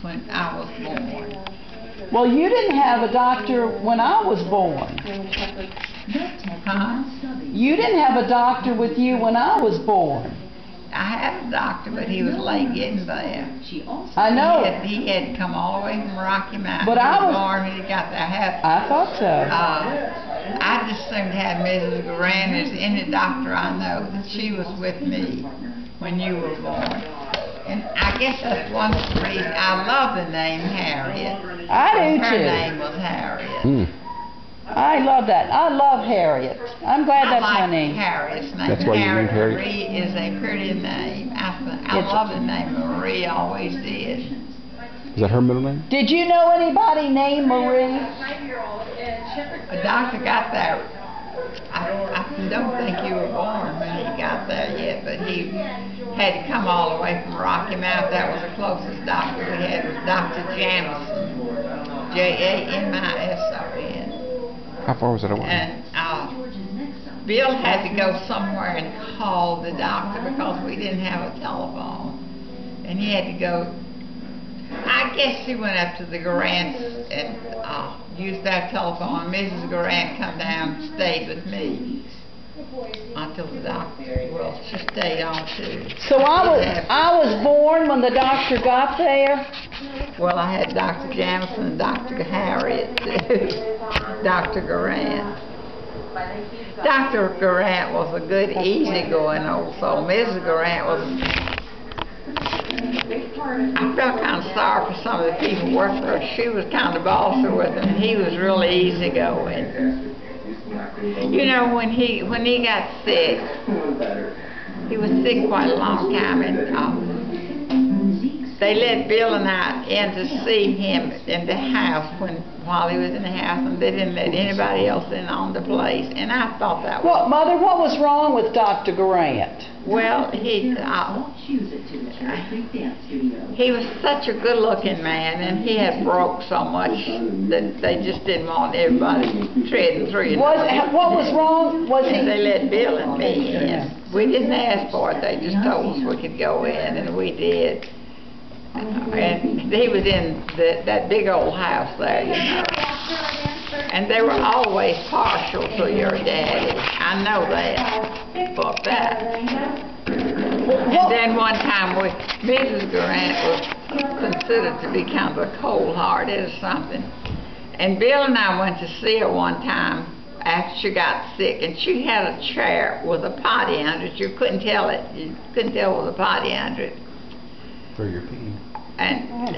when I was born. Well, you didn't have a doctor when I was born. Huh? You didn't have a doctor with you when I was born. I had a doctor, but he was late getting there. I know. He had come all the way from Rocky Mountain. But I was born when he got there. I thought so. I just assumed to have Mrs. Grant as any doctor I know that she was with me when you were born. And I guess that's one reason I love the name Harriet. I do too. Her name was Harriet. I love that. I love Harriet. I'm glad that's my name. Harriet's name. That's why you named Harriet? Marie is a pretty name. I love the name Marie. Always did. Is that her middle name? Did you know anybody named Marie? A doctor got there. I don't think you were born when he got there yet, but he had to come all the way from Rocky Mountain. That was the closest doctor we had, was Dr. Jamison, Jamison. How far was it away? And Bill had to go somewhere and call the doctor because we didn't have a telephone. And he had to go, I guess he went up to the Grants and used that telephone. Mrs. Grant come down and stayed with me until the doctor, well, she stayed on too. So I was born when the doctor got there? Well, I had Dr. Jamison and Dr. Harriet too. Dr. Grant. Dr. Grant was a good, easygoing old soul. Mrs. Grant was, I felt kind of sorry for some of the people who worked for her. She was kind of bossy with him, and he was really easygoing. You know, when he got sick, he was sick quite a long time, and they let Bill and I in to see him in the house while he was in the house, and they didn't let anybody else in on the place. And I thought that was... What, Mother, what was wrong with Dr. Grant? Well, he was such a good-looking man, and he had broke so much that they just didn't want everybody treading through. What was wrong? They let Bill and me in. We didn't ask for it. They just told us we could go in, and we did. And he was in that big old house there, you know. And they were always partial to your daddy. I know that. For that. And then one time Mrs. Grant was considered to be kind of a cold-hearted or something. And Bill and I went to see her one time after she got sick, and she had a chair with a potty under it. You couldn't tell it. You couldn't tell with a potty under it. For your pee. And